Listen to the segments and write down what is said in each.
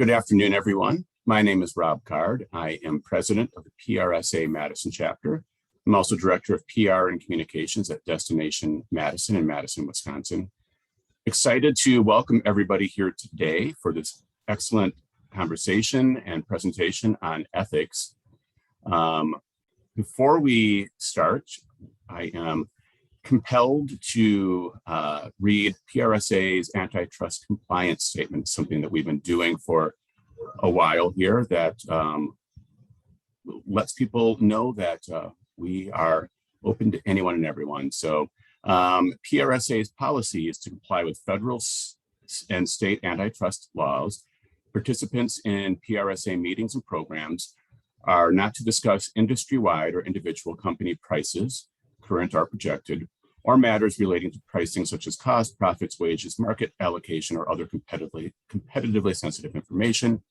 Good afternoon, everyone. My name is Rob Card. I am president of the PRSA Madison chapter. I'm also director of PR and communications at Destination Madison in Madison, Wisconsin. Excited to welcome everybody here today for this excellent conversation and presentation on ethics. Before we start, I am compelled to read PRSA's antitrust compliance statement, something that we've been doing for a while here that lets people know that we are open to anyone and everyone. So PRSA's policy is to comply with federal and state antitrust laws. Participants in PRSA meetings and programs are not to discuss industry-wide or individual company prices, current or projected, or matters relating to pricing such as cost, profits, wages, market allocation, or other competitively sensitive information.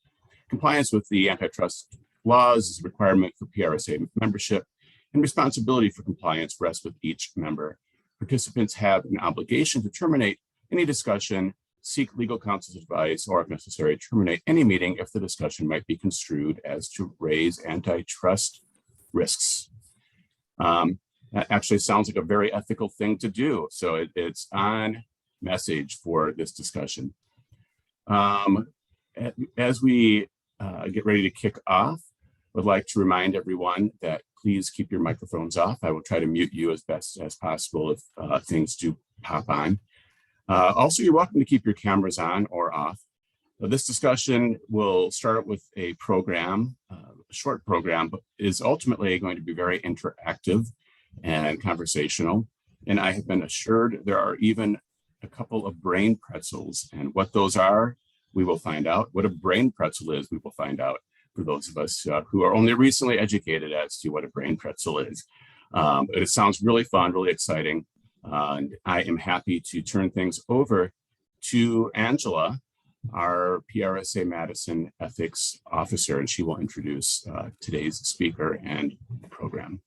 Compliance with the antitrust laws is a requirement for PRSA membership, and responsibility for compliance rests with each member. Participants have an obligation to terminate any discussion, seek legal counsel's advice, or if necessary, terminate any meeting if the discussion might be construed as to raise antitrust risks. That actually sounds like a very ethical thing to do. So it's on message for this discussion. As we get ready to kick off, I would like to remind everyone that please keep your microphones off. I will try to mute you as best as possible if things do pop on. Also, you're welcome to keep your cameras on or off. This discussion will start with a program, a short program, but is ultimately going to be very interactive and conversational. And I have been assured there are even a couple of brain pretzels, and what those are, we will find out. What a brain pretzel is, we will find out for those of us who are only recently educated as to what a brain pretzel is. But it sounds really fun, really exciting. And I am happy to turn things over to Angela, our PRSA Madison ethics officer, and she will introduce today's speaker and program.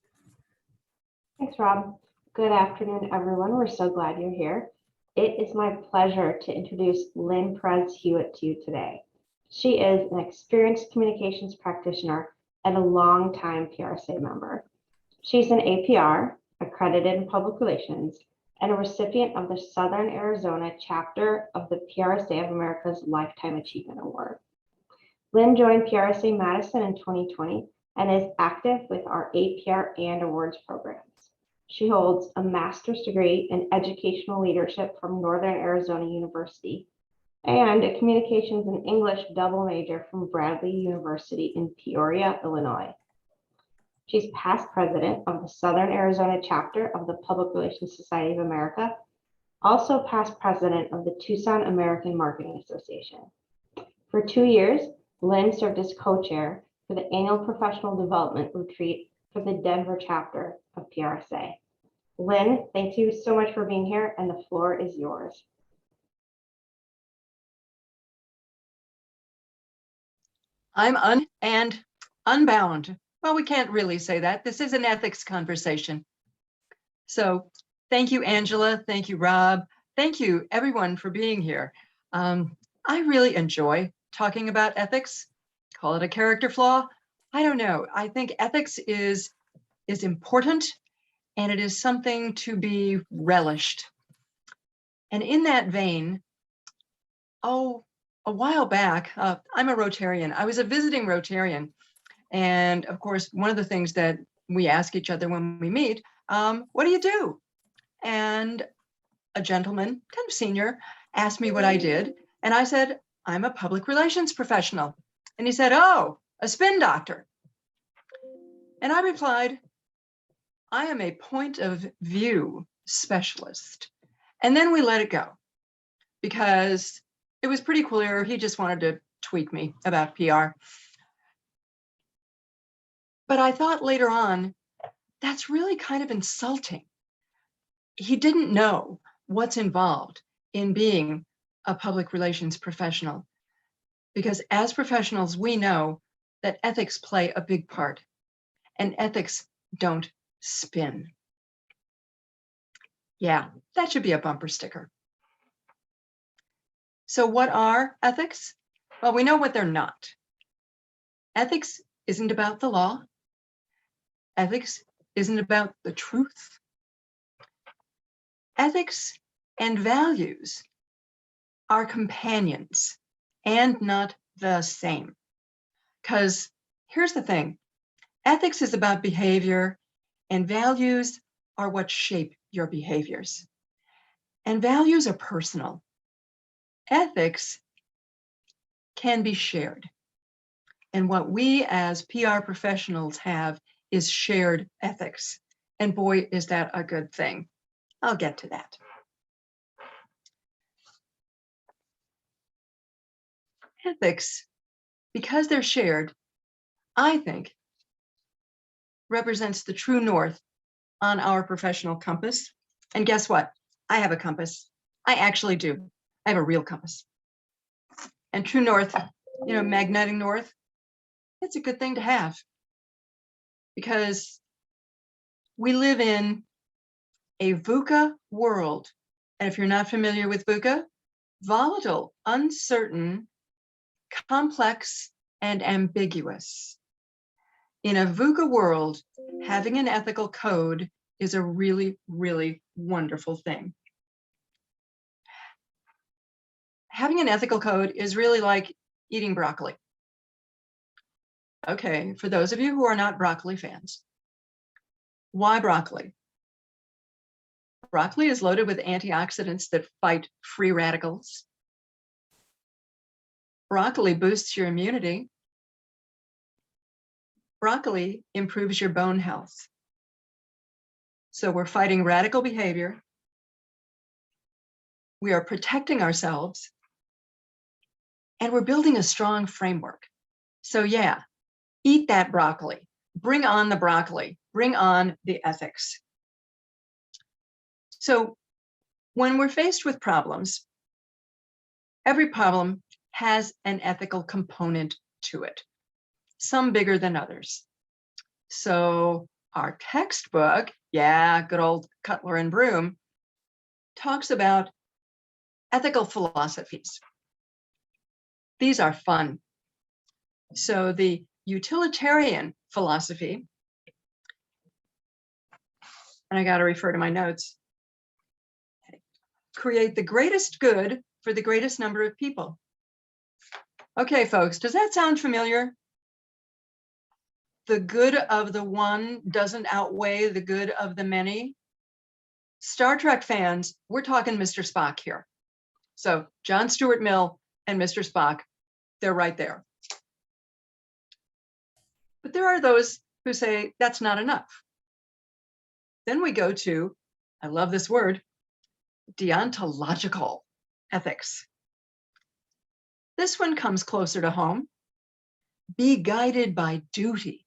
Thanks, Rob. Good afternoon, everyone. We're so glad you're here. It is my pleasure to introduce Lynn Perez-Hewitt to you today. She is an experienced communications practitioner and a longtime PRSA member. She's an APR, accredited in public relations, and a recipient of the Southern Arizona chapter of the PRSA of America's Lifetime Achievement Award. Lynn joined PRSA Madison in 2020 and is active with our APR and awards programs. She holds a master's degree in educational leadership from Northern Arizona University and a communications and English double major from Bradley University in Peoria, Illinois. She's past president of the Southern Arizona chapter of the Public Relations Society of America, also past president of the Tucson American Marketing Association. For 2 years, Lynn served as co-chair for the annual professional development retreat for the Denver chapter of PRSA. Lynn, thank you so much for being here, and the floor is yours. I'm unbound. Well, we can't really say that. This is an ethics conversation. So thank you, Angela. Thank you, Rob. Thank you, everyone, for being here. I really enjoy talking about ethics. Call it a character flaw. I don't know. I think ethics is important, and it is something to be relished. And in that vein, a while back, I'm a Rotarian. I was a visiting Rotarian. And of course, one of the things that we ask each other when we meet, what do you do? And a gentleman, kind of senior, asked me what I did. And I said, I'm a public relations professional. And he said, oh, a spin doctor. And I replied, I am a point of view specialist. And then we let it go because it was pretty clear he just wanted to tweak me about PR. But I thought later on, that's really kind of insulting. He didn't know what's involved in being a public relations professional, because as professionals, we know that ethics play a big part, and ethics don't spin. Yeah, that should be a bumper sticker. So what are ethics? Well, we know what they're not. Ethics isn't about the law. Ethics isn't about the truth. Ethics and values are companions and not the same. Because here's the thing, ethics is about behavior and values are what shape your behaviors. And values are personal. Ethics can be shared. And what we as PR professionals have is shared ethics. And boy, is that a good thing. I'll get to that. Ethics, because they're shared, I think, represents the true north on our professional compass. And guess what? I have a compass. I actually do. I have a real compass. And true north, magnetic north, it's a good thing to have because we live in a VUCA world. And if you're not familiar with VUCA, volatile, uncertain, complex, and ambiguous. In a VUCA world, having an ethical code is a really, really wonderful thing. Having an ethical code is really like eating broccoli. Okay, for those of you who are not broccoli fans, why broccoli? Broccoli is loaded with antioxidants that fight free radicals. Broccoli boosts your immunity. Broccoli improves your bone health. So we're fighting radical behavior. We are protecting ourselves. And we're building a strong framework. So yeah, eat that broccoli. Bring on the broccoli. Bring on the ethics. So when we're faced with problems, every problem has an ethical component to it, some bigger than others. So our textbook, yeah, good old Cutler and Broom, talks about ethical philosophies. These are fun. So the utilitarian philosophy, and I got to refer to my notes, create the greatest good for the greatest number of people. Okay, folks, does that sound familiar? The good of the one doesn't outweigh the good of the many. Star Trek fans, we're talking Mr. Spock here. So John Stuart Mill and Mr. Spock, they're right there. But there are those who say that's not enough. Then we go to, I love this word, deontological ethics. This one comes closer to home. Be guided by duty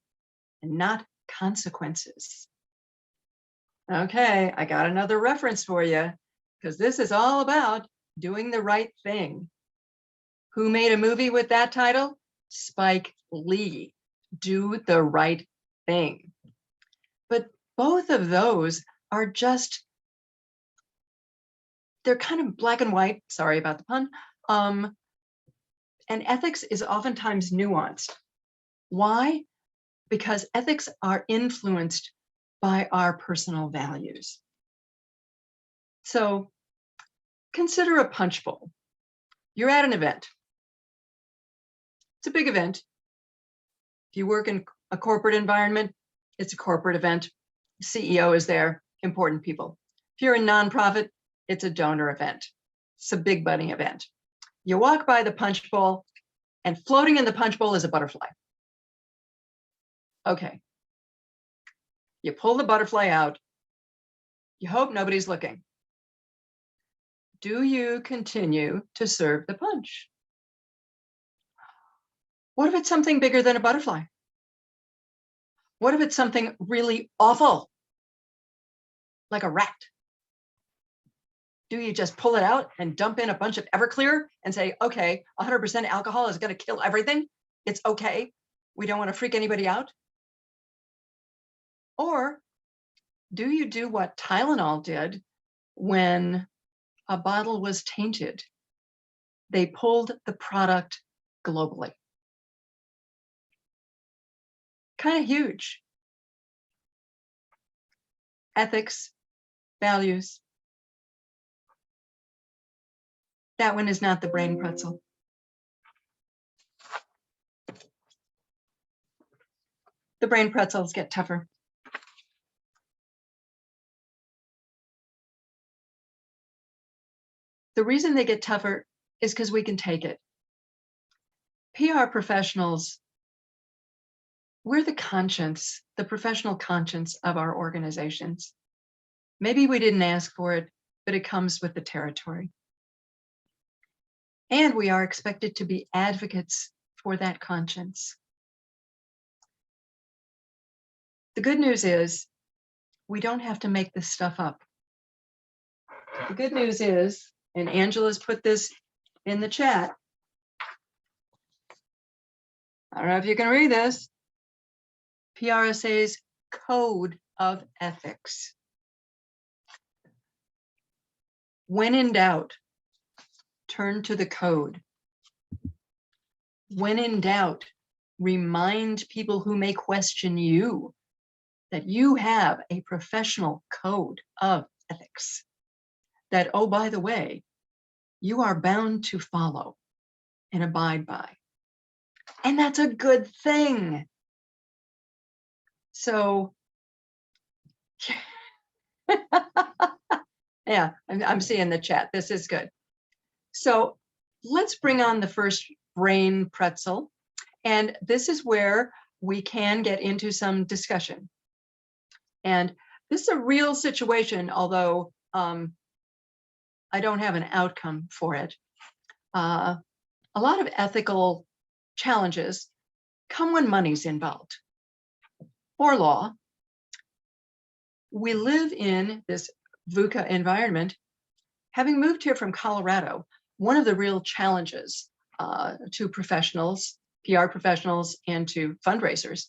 and not consequences. Okay, I got another reference for you because this is all about doing the right thing. Who made a movie with that title? Spike Lee. Do the right thing. But both of those are just, they're kind of black and white. Sorry about the pun. And ethics is oftentimes nuanced. Why? Because ethics are influenced by our personal values. So consider a punch bowl. You're at an event. It's a big event. If you work in a corporate environment, it's a corporate event. CEO is there, important people. If you're a nonprofit, it's a donor event. It's a big money event. You walk by the punch bowl, and floating in the punch bowl is a butterfly. Okay. You pull the butterfly out. You hope nobody's looking. Do you continue to serve the punch? What if it's something bigger than a butterfly? What if it's something really awful, like a rat? Do you just pull it out and dump in a bunch of Everclear and say, okay, 100% alcohol is going to kill everything? It's okay. We don't want to freak anybody out. Or do you do what Tylenol did when a bottle was tainted? They pulled the product globally. Kind of huge. Ethics, values. That one is not the brain pretzel. The brain pretzels get tougher. The reason they get tougher is because we can take it. PR professionals, we're the conscience, the professional conscience of our organizations. Maybe we didn't ask for it, but it comes with the territory. And we are expected to be advocates for that conscience. The good news is we don't have to make this stuff up. The good news is, and Angela's put this in the chat. I don't know if you can read this. PRSA's Code of Ethics. When in doubt, turn to the code. When in doubt, remind people who may question you that you have a professional code of ethics that, oh, by the way, you are bound to follow and abide by. And that's a good thing. So, yeah, I'm seeing the chat. This is good. So let's bring on the first brain pretzel. And this is where we can get into some discussion. And this is a real situation, although I don't have an outcome for it. A lot of ethical challenges come when money's involved or law. We live in this VUCA environment. Having moved here from Colorado, one of the real challenges to professionals, PR professionals, and to fundraisers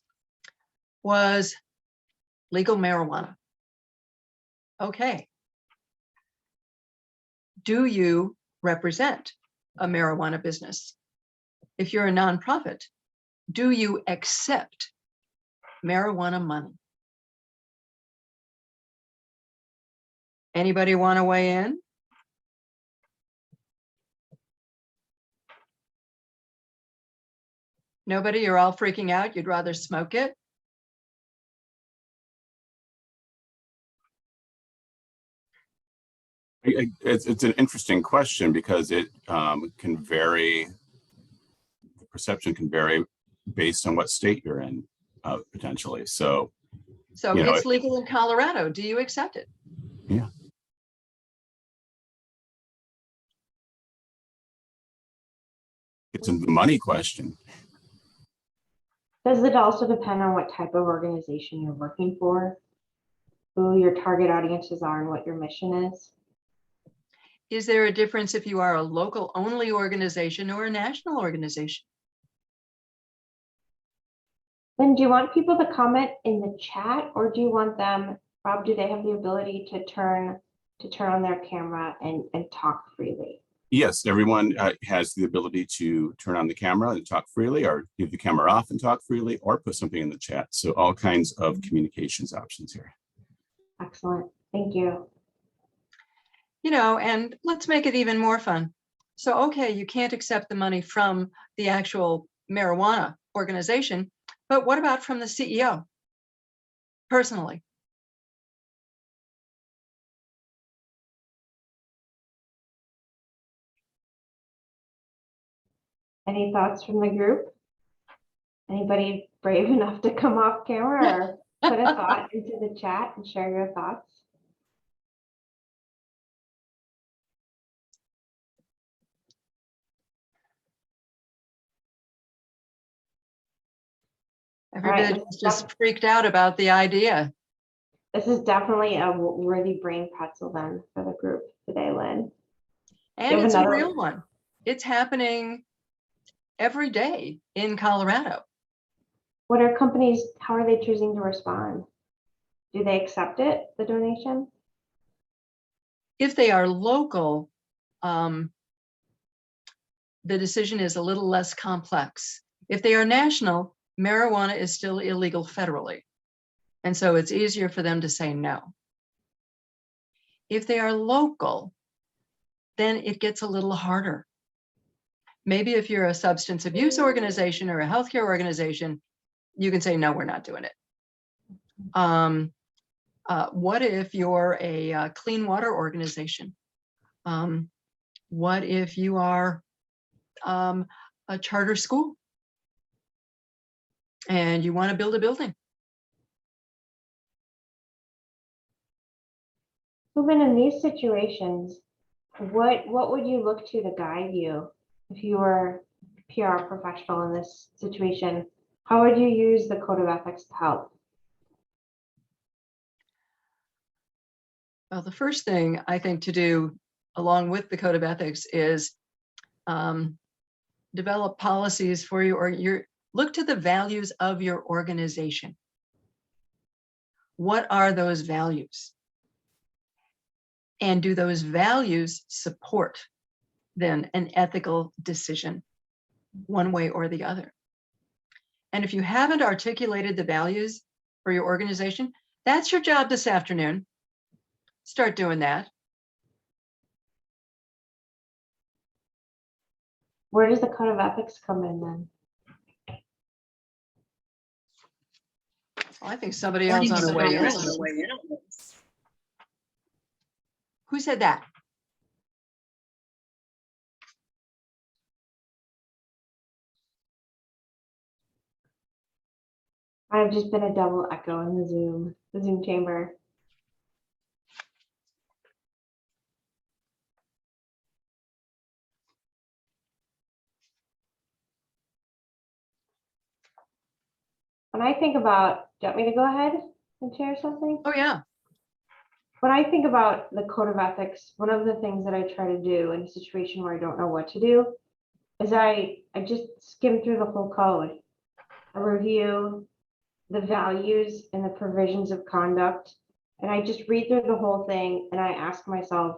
was legal marijuana. Okay. Do you represent a marijuana business? If you're a nonprofit, do you accept marijuana money? Anybody want to weigh in? Nobody? You're all freaking out. You'd rather smoke it? It's an interesting question because it can vary. The perception can vary based on what state you're in, potentially. So it's legal in Colorado. Do you accept it? Yeah. It's a money question. Does it also depend on what type of organization you're working for, who your target audiences are, and what your mission is? Is there a difference if you are a local only organization or a national organization? Then do you want people to comment in the chat, or do you want them, Rob, do they have the ability to turn on their camera and talk freely? Yes, everyone has the ability to turn on the camera and talk freely, or leave the camera off and talk freely, or put something in the chat. So all kinds of communications options here. Excellent. Thank you. And let's make it even more fun. So, okay, you can't accept the money from the actual marijuana organization, but what about from the CEO personally? Any thoughts from the group? Anybody brave enough to come off camera or put a thought into the chat and share your thoughts? Everybody just freaked out about the idea. This is definitely a worthy brain pretzel then for the group today, Lynn. And it's a real one. It's happening every day in Colorado. What are companies, how are they choosing to respond? Do they accept it, the donation? If they are local, the decision is a little less complex. If they are national, marijuana is still illegal federally. And so it's easier for them to say no. If they are local, then it gets a little harder. Maybe if you're a substance abuse organization or a healthcare organization, you can say, no, we're not doing it. What if you're a clean water organization? What if you are a charter school and you want to build a building? So then in these situations, what would you look to guide you if you were a PR professional in this situation? How would you use the code of ethics to help? Well, the first thing I think to do along with the code of ethics is develop policies for you, or look to the values of your organization. What are those values? And do those values support then an ethical decision one way or the other? And if you haven't articulated the values for your organization, that's your job this afternoon. Start doing that. Where does the code of ethics come in then? Well, I think somebody else on the way in. Who said that? I've just been a double echo in the Zoom chamber. When I think about, do you want me to go ahead and share something? Oh, yeah. When I think about the code of ethics, one of the things that I try to do in a situation where I don't know what to do is I just skim through the whole code. I review the values and the provisions of conduct, and I just read through the whole thing and I ask myself,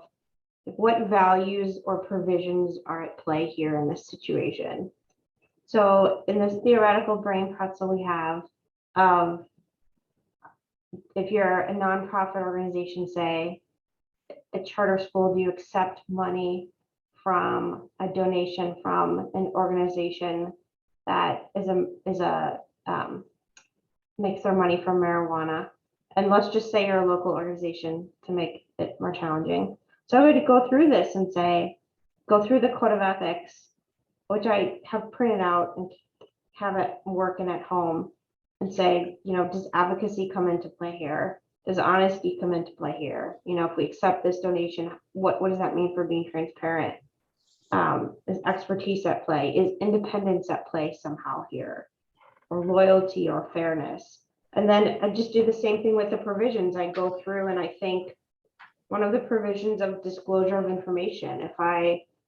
what values or provisions are at play here in this situation? So in this theoretical brain pretzel we have, if you're a nonprofit organization, say a charter school, do you accept money from a donation from an organization that makes their money from marijuana? And let's just say you're a local organization to make it more challenging. So I would go through this and say, go through the code of ethics, which I have printed out and have it working at home, and say, does advocacy come into play here? Does honesty come into play here? If we accept this donation, what does that mean for being transparent? Is expertise at play? Is independence at play somehow here? Or loyalty or fairness? And then I just do the same thing with the provisions. I go through and I think one of the provisions of disclosure of information,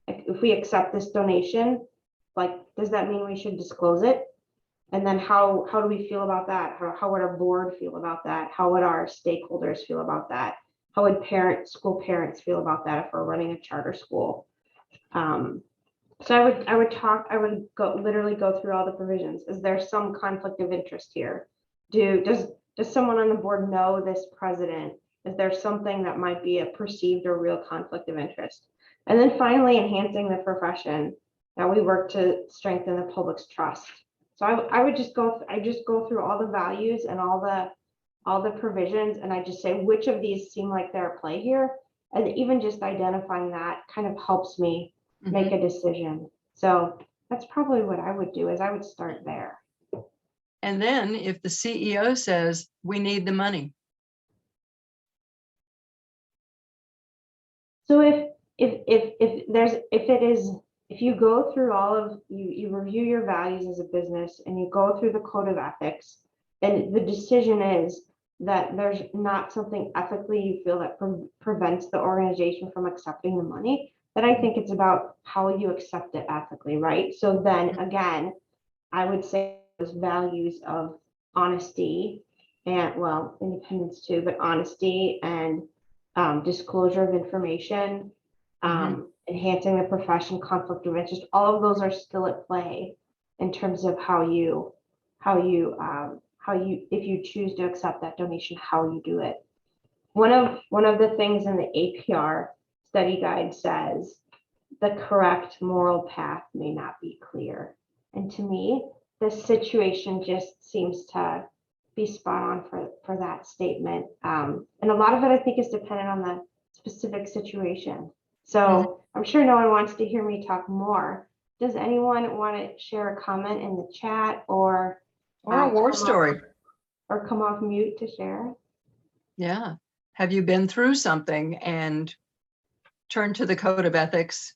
if we accept this donation, does that mean we should disclose it? And then how do we feel about that? How would our board feel about that? How would our stakeholders feel about that? How would school parents feel about that if we're running a charter school? So I would literally go through all the provisions. Is there some conflict of interest here? Does someone on the board know this president? Is there something that might be a perceived or real conflict of interest? And then finally, enhancing the profession. Now we work to strengthen the public's trust. So I just go through all the values and all the provisions, and I just say which of these seem like they're at play here, and even just identifying that kind of helps me make a decision. So that's probably what I would do, is I would start there. And then if the CEO says we need the money. So if you go through you review your values as a business and you go through the code of ethics, and the decision is that there's not something ethically you feel that prevents the organization from accepting the money, then I think it's about how you accept it ethically, right? So then again, I would say those values of honesty and, well, independence too, but honesty and disclosure of information, enhancing the profession, conflict of interest, all of those are still at play in terms of how you, if you choose to accept that donation, how you do it. One of the things in the APR study guide says the correct moral path may not be clear. And to me, this situation just seems to be spot on for that statement. And a lot of it, I think, is dependent on the specific situation. So I'm sure no one wants to hear me talk more. Does anyone want to share a comment in the chat or a war story? Or come off mute to share? Yeah. Have you been through something and turned to the code of ethics?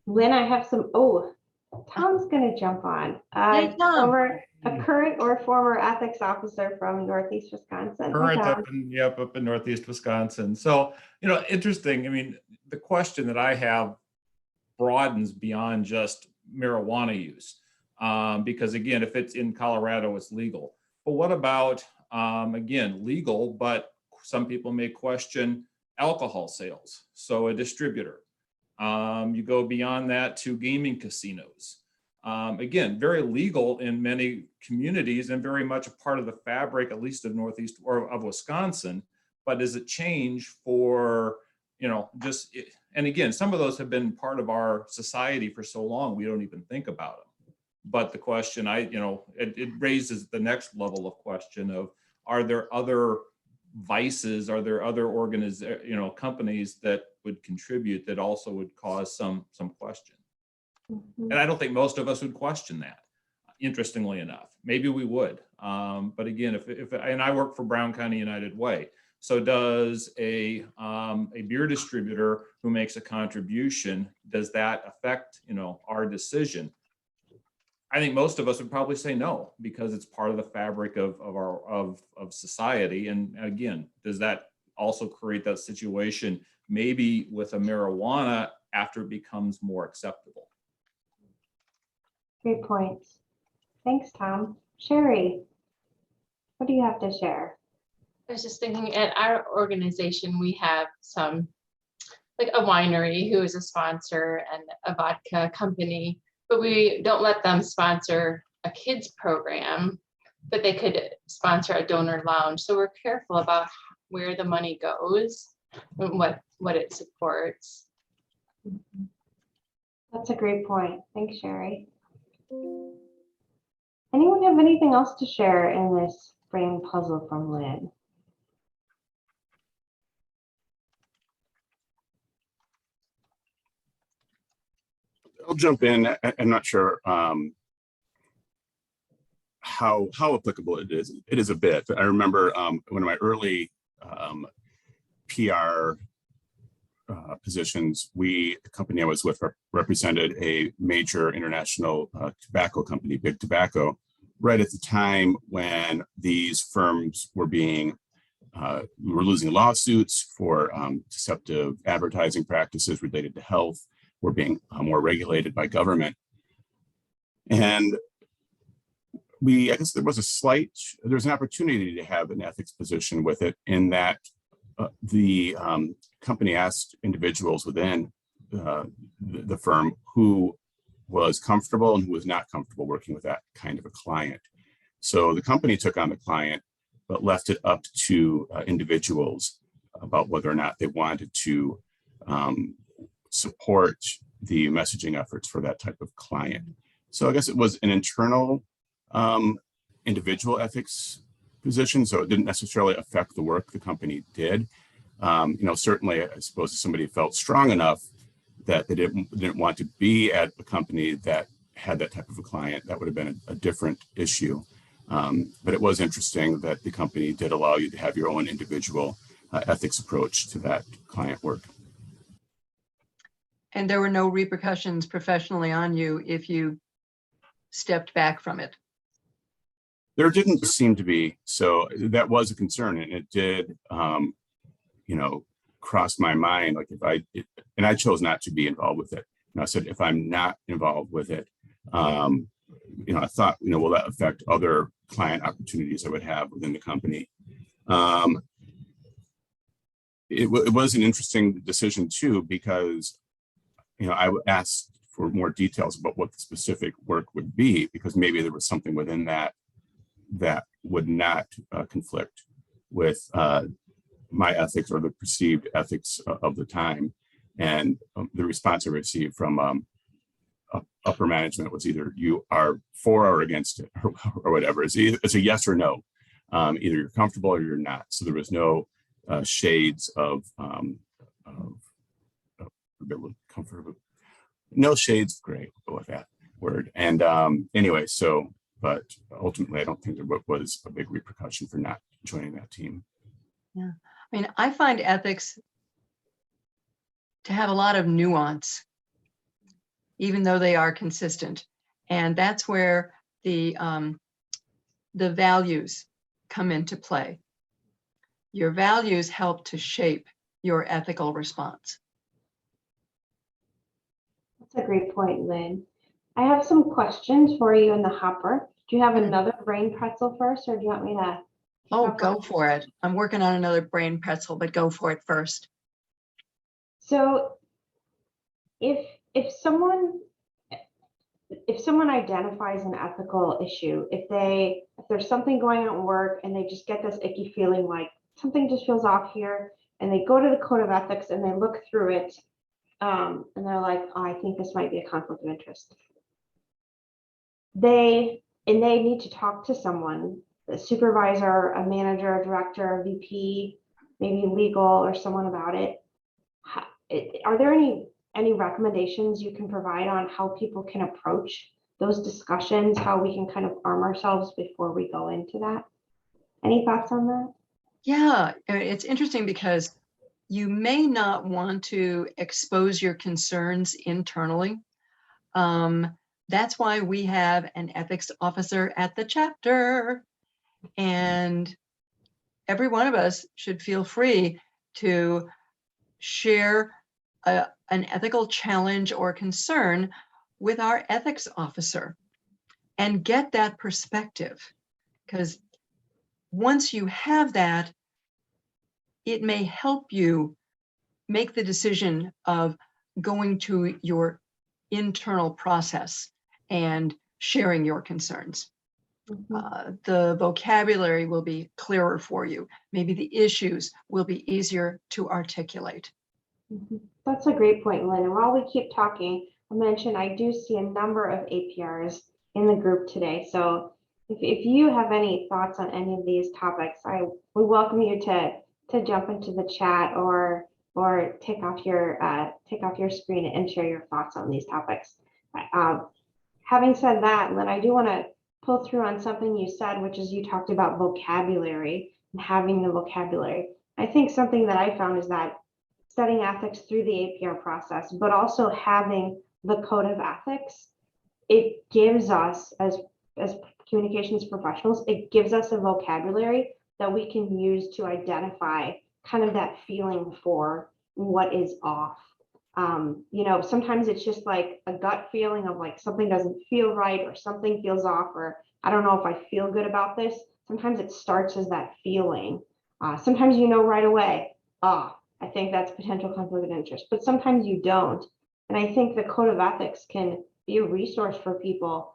Lynn, I have some, Tom's going to jump on. Hey, Tom. A current or former ethics officer from Northeast Wisconsin. Current up in Northeast Wisconsin. So, interesting. I mean, the question that I have broadens beyond just marijuana use. Because again, if it's in Colorado, it's legal. But what about, again, legal, but some people may question alcohol sales. So a distributor. You go beyond that to gaming casinos. Again, very legal in many communities and very much a part of the fabric, at least of Northeast or of Wisconsin. But does it change for, and again, some of those have been part of our society for so long, we don't even think about them. But the question, it raises the next level of question of, are there other vices? Are there other companies that would contribute that also would cause some question? And I don't think most of us would question that, interestingly enough. Maybe we would. But again, and I work for Brown County United Way. So does a beer distributor who makes a contribution, does that affect, our decision? I think most of us would probably say no, because it's part of the fabric of society. And again, does that also create that situation maybe with a marijuana after it becomes more acceptable? Great points. Thanks, Tom. Sherry, what do you have to share? I was just thinking, at our organization, we have some, like a winery who is a sponsor and a vodka company, but we don't let them sponsor a kids program, but they could sponsor a donor lounge. So we're careful about where the money goes and what it supports. That's a great point. Thanks, Sherry. Anyone have anything else to share in this brain puzzle from Lynn? I'll jump in. I'm not sure how applicable it is. It is a bit. I remember one of my early PR positions, the company I was with represented a major international tobacco company, Big Tobacco, right at the time when these firms were we were losing lawsuits for deceptive advertising practices related to health, were being more regulated by government. And I guess there's an opportunity to have an ethics position with it, in that the company asked individuals within the firm who was comfortable and who was not comfortable working with that kind of a client. So the company took on the client, but left it up to individuals about whether or not they wanted to support the messaging efforts for that type of client. So I guess it was an internal individual ethics position, so it didn't necessarily affect the work the company did. Certainly, I suppose if somebody felt strong enough that they didn't want to be at a company that had that type of a client, that would have been a different issue. But it was interesting that the company did allow you to have your own individual ethics approach to that client work. And there were no repercussions professionally on you if you stepped back from it? There didn't seem to be. So that was a concern, and it did, cross my mind. Like and I chose not to be involved with it. And I said, if I'm not involved with it, I thought, will that affect other client opportunities I would have within the company? Um, it was an interesting decision too, because, I asked for more details about what the specific work would be, because maybe there was something within that would not conflict with my ethics or the perceived ethics of the time. And the response I received from upper management was either you are for or against it, or whatever. It's a yes or no. Either you're comfortable or you're not. So there was no shades of comfortable. No shades of gray. We'll go with that word. And anyway, but ultimately, I don't think there was a big repercussion for not joining that team. Yeah, I mean, I find ethics to have a lot of nuance, even though they are consistent. And that's where the values come into play. Your values help to shape your ethical response. That's a great point, Lynn. I have some questions for you in the hopper. Do you have another brain pretzel first, or do you want me to? Oh, go for it. I'm working on another brain pretzel, but go for it first. So if someone identifies an ethical issue, if there's something going on at work and they just get this icky feeling like something just feels off here, and they go to the code of ethics and they look through it, and they're like, oh, I think this might be a conflict of interest. They need to talk to someone, a supervisor, a manager, a director, a VP, maybe legal or someone about it. Are there any recommendations you can provide on how people can approach those discussions, how we can kind of arm ourselves before we go into that? Any thoughts on that? Yeah, it's interesting because you may not want to expose your concerns internally. That's why we have an ethics officer at the chapter, and every one of us should feel free to share an ethical challenge or concern with our ethics officer and get that perspective. Because once you have that, it may help you make the decision of going to your internal process and sharing your concerns. The vocabulary will be clearer for you. Maybe the issues will be easier to articulate. That's a great point, Lynn. And while we keep talking, I mentioned I do see a number of APRs in the group today. So if you have any thoughts on any of these topics, we welcome you to jump into the chat or take off your screen and share your thoughts on these topics. Having said that, Lynn, I do want to pull through on something you said, which is you talked about vocabulary and having the vocabulary. I think something that I found is that studying ethics through the APR process, but also having the code of ethics, it gives us as communications professionals, it gives us a vocabulary that we can use to identify kind of that feeling for what is off. Sometimes it's just like a gut feeling of like something doesn't feel right or something feels off, or I don't know if I feel good about this. Sometimes it starts as that feeling. Sometimes right away, I think that's potential conflict of interest, but sometimes you don't. And I think the code of ethics can be a resource for people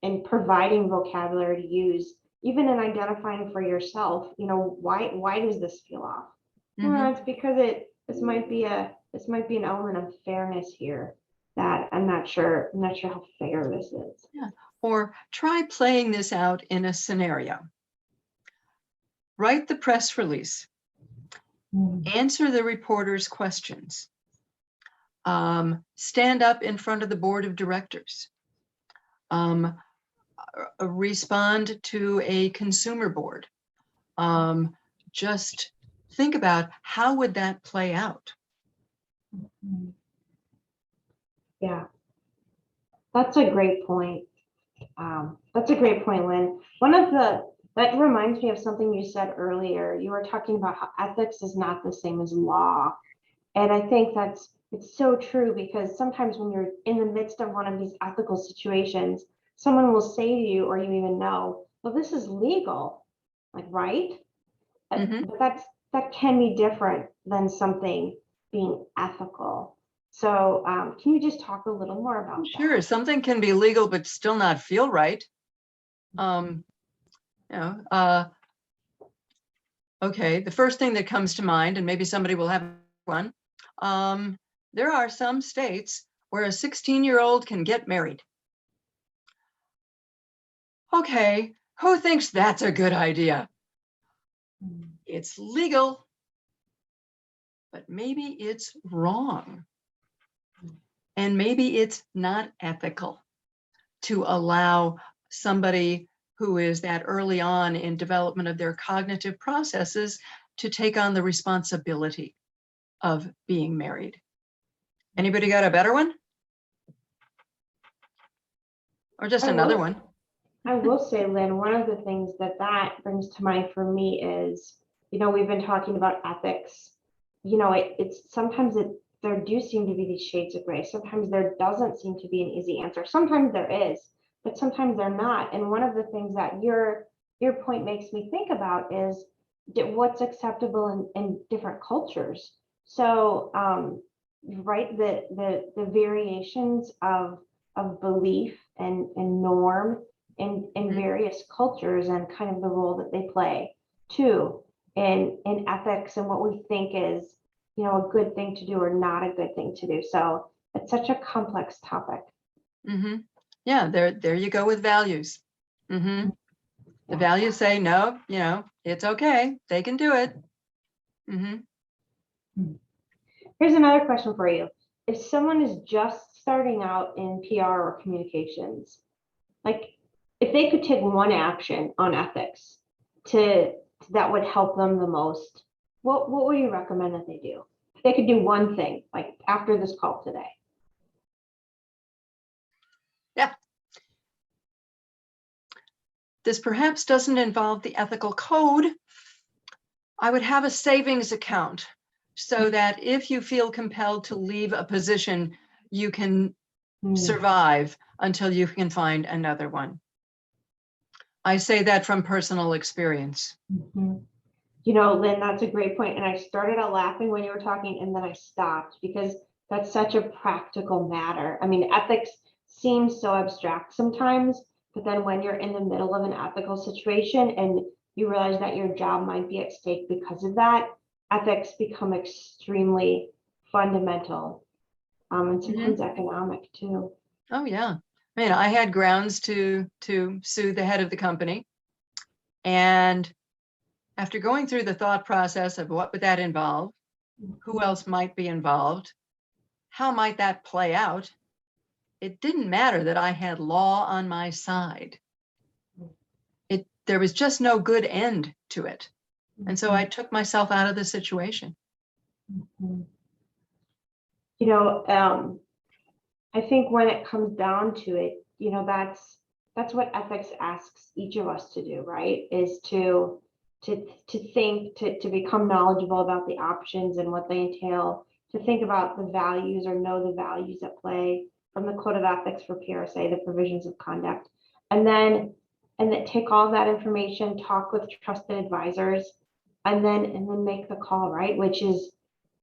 in providing vocabulary to use, even in identifying for yourself, why does this feel off? It's because this might be an element of fairness here that I'm not sure how fair this is. Yeah. Or try playing this out in a scenario. Write the press release. Answer the reporter's questions. Stand up in front of the board of directors. Respond to a consumer board. Just think about how would that play out? Yeah, that's a great point. Lynn. That reminds me of something you said earlier. You were talking about how ethics is not the same as law. And I think it's so true, because sometimes when you're in the midst of one of these ethical situations, someone will say to you, or you even know, well, this is legal, like, right? Mhm. But that can be different than something being ethical. So can you just talk a little more about Sure, something can be legal but still not feel right. Um, you know, okay, the first thing that comes to mind, and maybe somebody will have one, there are some states where a 16-year-old can get married. Okay, who thinks that's a good idea? that? It's legal, but maybe it's wrong. And maybe it's not ethical to allow somebody who is that early on in development of their cognitive processes to take on the responsibility of being married. Anybody got a better one? Or just another one? I will say, Lynn, one of the things that brings to mind for me is, we've been talking about ethics. It's sometimes there do seem to be these shades of gray. Sometimes there doesn't seem to be an easy answer. Sometimes there is, but sometimes they're not. And one of the things that your point makes me think about is what's acceptable in different cultures. So, right, the variations of belief and norm in various cultures and kind of the role that they play too in ethics and what we think is, a good thing to do or not a good thing to do. So it's such a complex topic. Mm-hmm. Yeah, there you go with values. Mm-hmm. The Yeah. values say, no, it's okay. They can do it. Mm-hmm. Here's another question for you. If someone is just starting out in PR or communications, like if they could take one action on ethics that would help them the most, what would you recommend that they do? If they could do one thing, like after this call today. Yeah. This perhaps doesn't involve the ethical code. I would have a savings account so that if you feel compelled to leave a position, you can survive until you can find another one. I say that from personal experience. Mhm. Lynn, that's a great point. And I started out laughing when you were talking, and then I stopped because that's such a practical matter. I mean, ethics seems so abstract sometimes, but then when you're in the middle of an ethical situation and you realize that your job might be at stake because of that, ethics become extremely fundamental, and sometimes economic too. Oh yeah. I mean, I had grounds to sue the head of the company. And after going through the thought process of what would that involve, who else might be involved, how might that play out, it didn't matter that I had law on my side. There was just no good end to it. And so I took myself out of the situation. I think when it comes down to it, that's what ethics asks each of us to do, right? Is to think, to become knowledgeable about the options and what they entail, to think about the values or know the values at play from the Code of Ethics for PRSA, the provisions of conduct, and then take all that information, talk with trusted advisors, and then make the call, right? Which is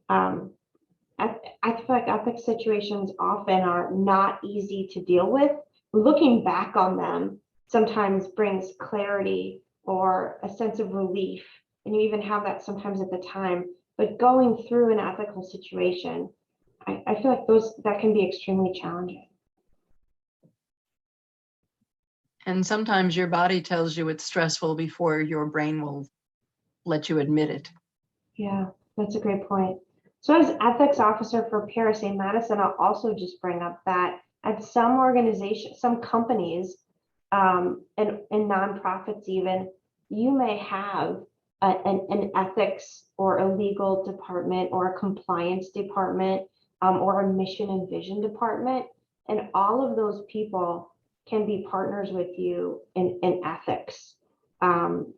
I feel like ethics situations often are not easy to deal with. Looking back on them sometimes brings clarity or a sense of relief, and you even have that sometimes at the time. But going through an ethical situation, I feel like that can be extremely challenging. And sometimes your body tells you it's stressful before your brain will let you admit it. Yeah, that's a great point. So as ethics officer for PRSA Madison, I'll also just bring up that at some organizations, some companies, and nonprofits even, you may have an ethics or a legal department or a compliance department, or a mission and vision department. And all of those people can be partners with you in ethics. So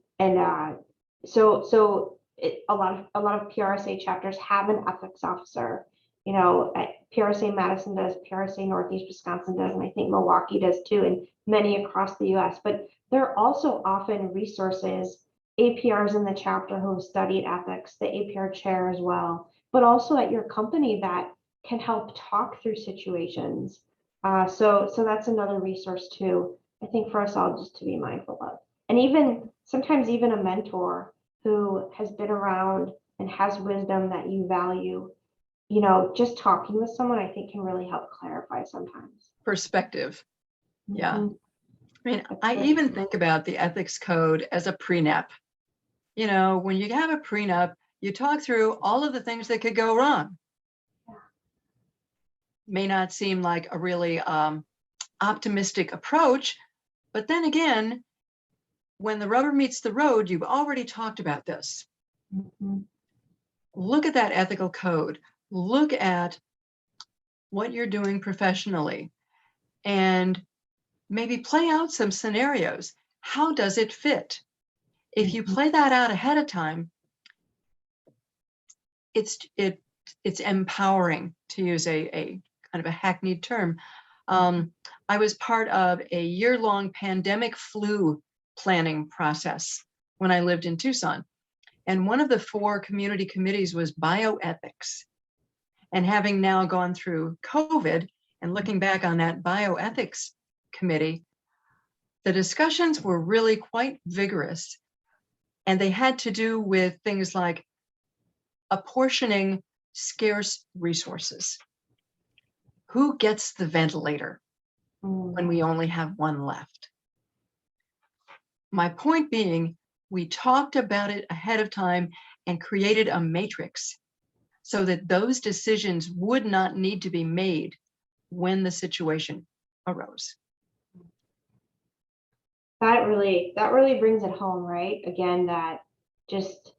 a lot of PRSA chapters have an ethics officer. PRSA Madison does, PRSA Northeast Wisconsin does, and I think Milwaukee does too, and many across the US. But there are also often resources APRs in the chapter who have studied ethics, the APR chair as well, but also at your company that can help talk through situations. So that's another resource too, I think, for us all just to be mindful of. And even sometimes even a mentor who has been around and has wisdom that you value, you know, just talking with someone, I think, can really help clarify sometimes. Perspective. Yeah. Mhm. I mean, That's I great. even think about the ethics code as a prenup. You know, when you have a prenup, you talk through all of the things that could go wrong. May not seem like a really optimistic approach, but then again, when the rubber meets the road, you've already talked about this. Mhm. Look at that ethical code. Look at what you're doing professionally and maybe play out some scenarios. How does it fit? If you play that out ahead of time, it's empowering, to use a kind of a hackneyed term. I was part of a year-long pandemic flu planning process when I lived in Tucson. And one of the 4 community committees was bioethics. And having now gone through COVID and looking back on that bioethics committee, the discussions were really quite vigorous. And they had to do with things like apportioning scarce resources. Who gets the ventilator when we only have one left? My point being, we talked about it ahead of time and created a matrix so that those decisions would not need to be made when the situation arose. That really brings it home, right? Again, that just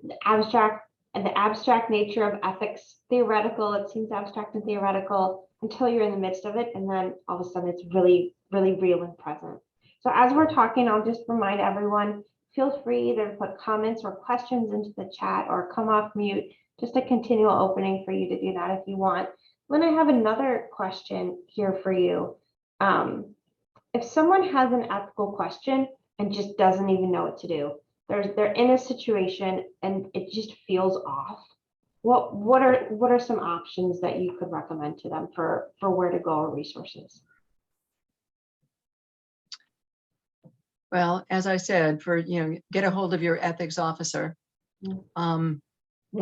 the abstract nature of ethics, theoretical, it seems abstract and theoretical until you're in the midst of it, and then all of a sudden it's really, really real and present. So as we're talking, I'll just remind everyone, feel free to put comments or questions into the chat or come off mute, just a continual opening for you to do that if you want. Lynn, I have another question here for you. If someone has an ethical question and just doesn't even know what to do, they're in a situation and it just feels off. What are some options that you could recommend to them for where to go or resources? Well, as I said, get a hold of your ethics officer. One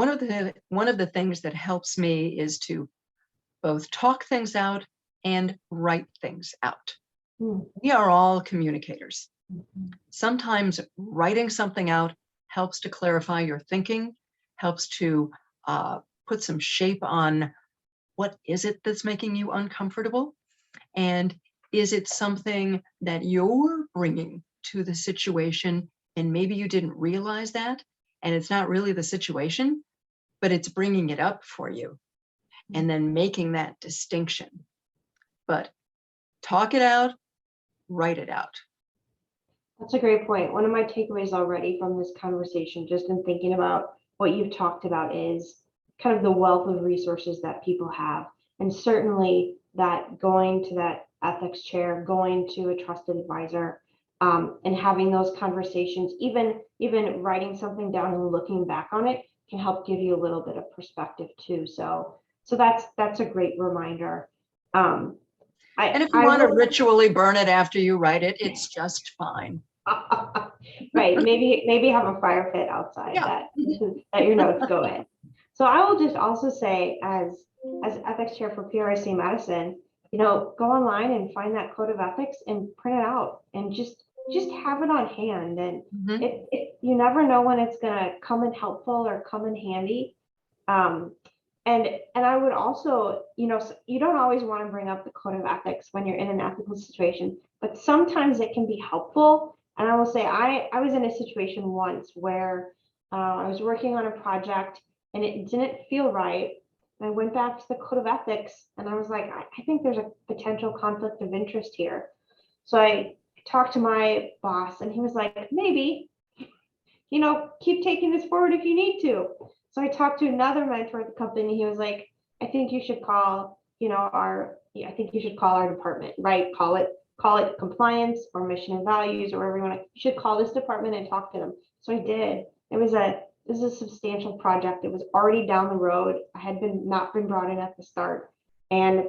of the things that helps me is to both talk things out and write things out. We are all communicators. Sometimes writing something out helps to clarify your thinking, helps to put some shape on what is it that's making you uncomfortable, and is it something that you're bringing to the situation and maybe you didn't realize that, and it's not really the situation, but it's bringing it up for you, and then making that distinction. But talk it out, write it out. That's a great point. One of my takeaways already from this conversation, just in thinking about what you've talked about, is kind of the wealth of resources that people have. And certainly that going to that ethics chair, going to a trusted advisor, and having those conversations, even writing something down and looking back on it can help give you a little bit of perspective too. So that's a great reminder. And if you want to ritually burn it after you write it, it's just fine. Right. Maybe have a fire pit outside that your notes go in. So I will just also say, as ethics chair for PRSA Madison, go online and find that code of ethics and print it out and just have it on hand. And you never know when it's going to come in helpful or come in handy. And I would also, you don't always want to bring up the code of ethics when you're in an ethical situation, but sometimes it can be helpful. And I will say, I was in a situation once where I was working on a project and it didn't feel right. I went back to the code of ethics and I was like, I think there's a potential conflict of interest here. So I talked to my boss and he was like, maybe, keep taking this forward if you need to. So I talked to another mentor at the company. He was like, I think you should call, our department, right? Call it call it compliance or mission and values or whatever you want to, you should call this department and talk to them. So I did. This is a substantial project. It was already down the road. I had not been brought in at the start. And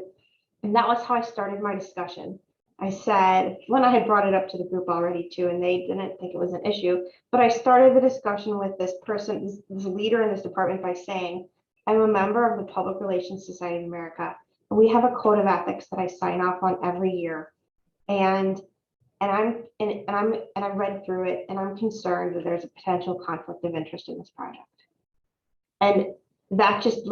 that was how I started my discussion. I said, when I had brought it up to the group already too, and they didn't think it was an issue, but I started the discussion with this person, this leader in this department by saying, I'm a member of the Public Relations Society of America. And we have a code of ethics that I sign off on every year. And I read through it, and I'm concerned that there's a potential conflict of interest in this project. And that just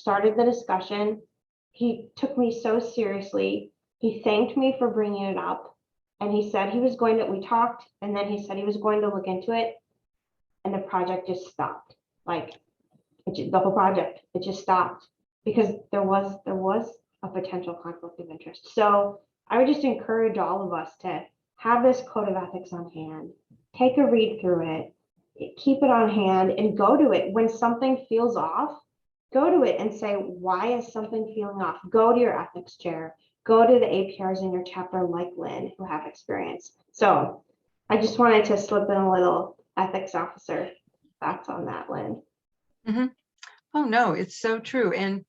started the discussion. He took me so seriously. He thanked me for bringing it up, and he said we talked, and then he said he was going to look into it, and the project just stopped. The whole project, it just stopped because there was a potential conflict of interest. So I would just encourage all of us to have this code of ethics on hand, take a read through it, keep it on hand, and go to it when something feels off. Go to it and say, why is something feeling off? Go to your ethics chair. Go to the APRs in your chapter like Lynn, who have experience. So I just wanted to slip in a little ethics officer thoughts on that, Lynn. Mm-hmm. Oh, no, it's so true. And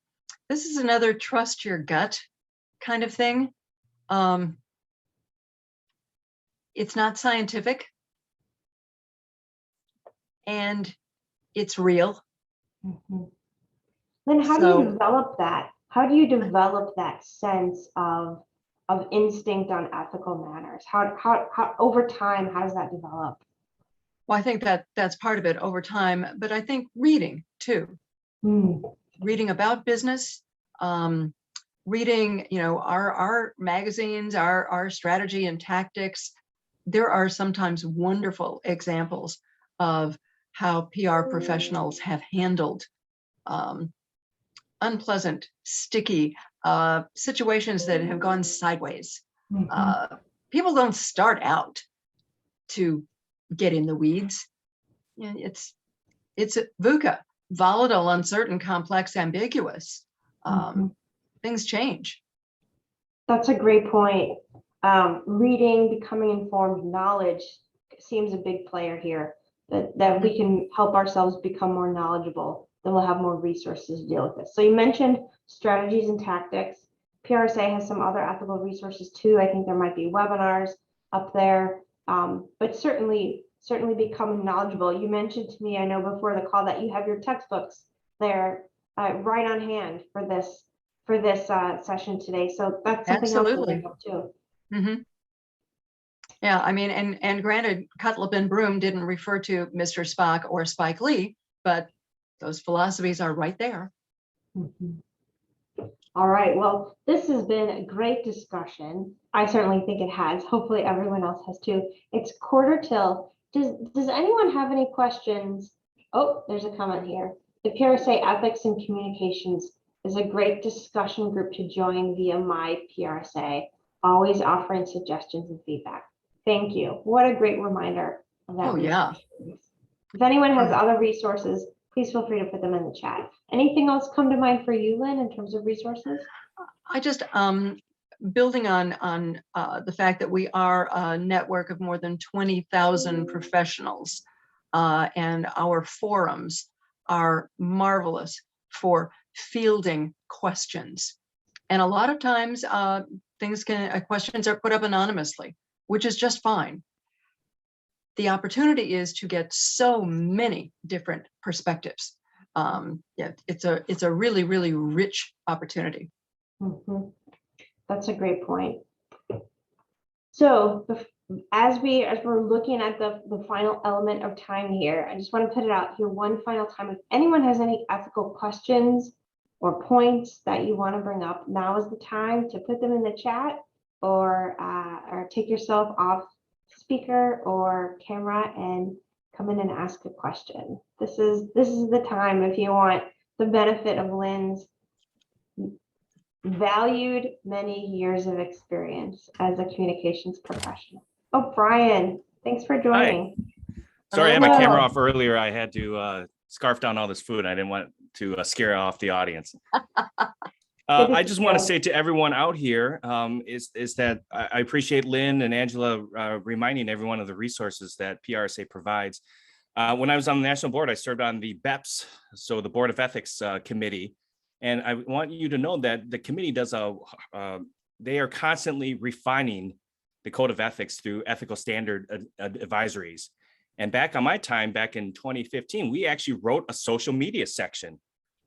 this is another trust your gut kind of thing. It's not scientific, and it's real. Mm-hmm. Then how do you develop that? How do you develop that sense of instinct on ethical matters? How over time, how does that develop? Well, I think that's part of it over time, but I think reading too. Reading about business, reading, our magazines, our strategy and tactics. There are sometimes wonderful examples of how PR professionals have handled unpleasant, sticky situations that have gone sideways. People don't start out to get in the weeds. It's VUCA, volatile, uncertain, complex, ambiguous. Things change. That's a great point. Reading, becoming informed, knowledge seems a big player here. That we can help ourselves become more knowledgeable, then we'll have more resources to deal with this. So you mentioned strategies and tactics. PRSA has some other ethical resources too. I think there might be webinars up there, but certainly becoming knowledgeable. You mentioned to me, I know before the call, that you have your textbooks there right on hand for this session today. So that's something Absolutely. else to bring up too. Mm-hmm. Yeah, I mean, and granted, Cutlip and Broom didn't refer to Mr. Spock or Spike Lee, but those philosophies are right there. All right, well, this has been a great discussion. I certainly think it has. Hopefully everyone else has too. It's 1:45. Does anyone have any questions? Oh, there's a comment here. The PRSA Ethics and Communications is a great discussion group to join via My PRSA, always offering suggestions and feedback. Thank you. What a great reminder of that. Oh, yeah. If anyone has other resources, please feel free to put them in the chat. Anything else come to mind for you, Lynn, in terms of resources? I just, building on the fact that we are a network of more than 20,000 professionals, and our forums are marvelous for fielding questions. And a lot of times questions are put up anonymously, which is just fine. The opportunity is to get so many different perspectives. It's a really, really rich opportunity. That's a great point. So as we're looking at the final element of time here, I just want to put it out here one final time. If anyone has any ethical questions or points that you want to bring up, now is the time to put them in the chat, or take yourself off speaker or camera and come in and ask a question. This is the time if you want the benefit of Lynn's valued many years of experience as a communications professional. Oh, Brian, thanks for joining. Hi. Sorry, I had my Hello. camera off earlier. I had to scarf down all this food. I didn't want to scare off the audience. Good to I see just want to you. say to everyone out here is that I appreciate Lynn and Angela reminding everyone of the resources that PRSA provides. When I was on the national board, I served on the BEPS, so the Board of Ethics Committee. And I want you to know that the committee they are constantly refining the code of ethics through ethical standard advisories. And back on my time, back in 2015, we actually wrote a social media section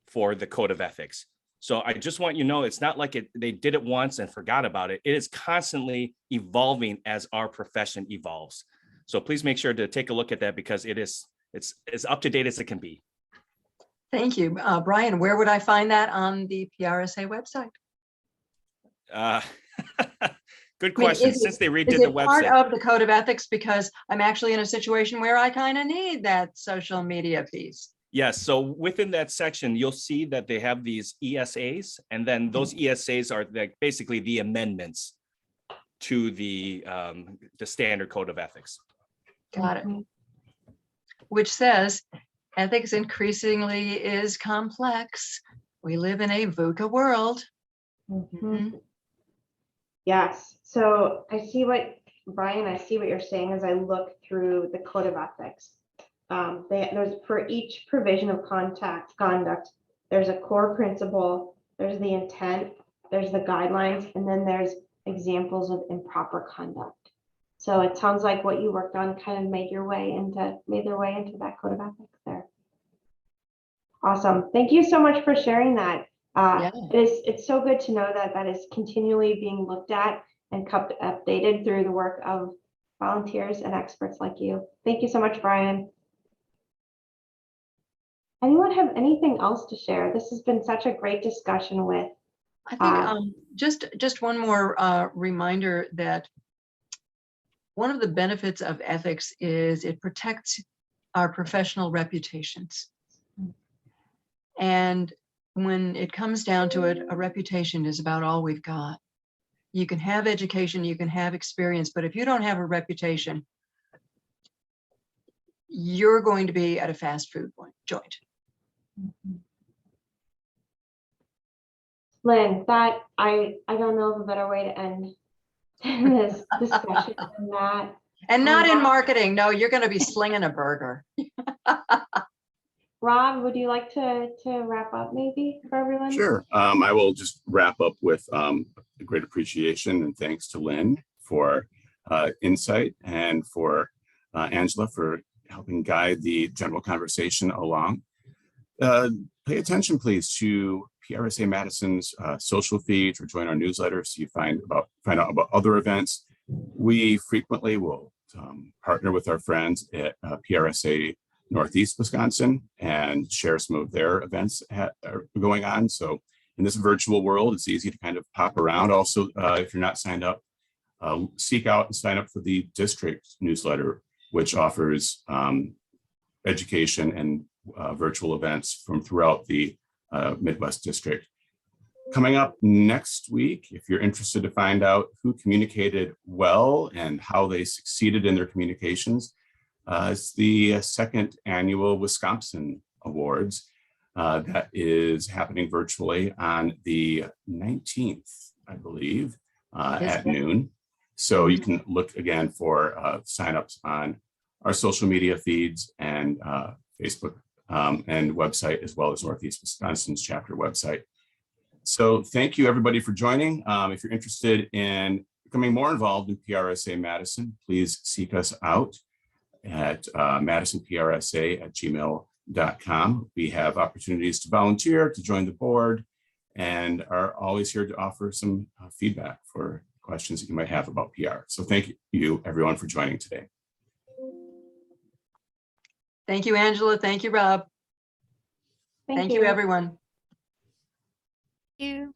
for the code of ethics. So I just want you to know, it's not like they did it once and forgot about it. It is constantly evolving as our profession evolves. So please make sure to take a look at that because it's as up to date as it can be. Thank you. Brian, where would I find that on the PRSA website? Good I mean, question. is it- Since they Is redid the it part website. of the code of ethics? Because I'm actually in a situation where I kind of need that social media piece. Yes, so within that section, you'll see that they have these ESAs, and then those ESAs are like basically the amendments to the standard code of ethics. Got it. Mhm. Which says ethics increasingly is complex. We live in a VUCA world. Mhm. Yes, so I see what, Brian, I see what you're saying as I look through the code of ethics. There's for each provision of conduct, there's a core principle, there's the intent, there's the guidelines, and then there's examples of improper conduct. So it sounds like what you worked on kind of made their way into that code of ethics there. Awesome. Thank you so much for sharing that. Yeah. It's so good to know that that is continually being looked at and kept updated through the work of volunteers and experts like you. Thank you so much, Brian. Anyone have anything else to share? This has been such a great discussion with. I think just one more reminder that one of the benefits of ethics is it protects our professional reputations. And when it comes down to it, a reputation is about all we've got. You can have education, you can have experience, but if you don't have a reputation, you're going to be at a fast food joint. Lynn, that I don't know of a better way to end this discussion than that. And not in marketing. No, you're going to be slinging a burger. Rob, would you like to wrap up maybe for everyone? Sure. I will just wrap up with a great appreciation and thanks to Lynn for insight and for Angela for helping guide the general conversation along. Pay attention, please, to PRSA Madison's social feeds or join our newsletter so you find out about other events. We frequently will partner with our friends at PRSA Northeast Wisconsin and share some of their events are going on. So in this virtual world, it's easy to kind of pop around. Also, if you're not signed up, seek out and sign up for the district newsletter, which offers education and virtual events from throughout the Midwest district. Coming up next week, if you're interested to find out who communicated well and how they succeeded in their communications, it's the second annual Wisconsin Awards that is happening virtually on the 19th, I believe, at noon. So you can look again for signups on our social media feeds and Facebook and website, as well as Northeast Wisconsin's chapter website. So thank you everybody for joining. If you're interested in becoming more involved in PRSA Madison, please seek us out at madisonprsa@gmail.com. We have opportunities to volunteer, to join the board, and are always here to offer some feedback for questions that you might have about PR. So thank you everyone for joining today. Thank you, Angela. Thank you, Rob. Thank you, everyone. Thank you.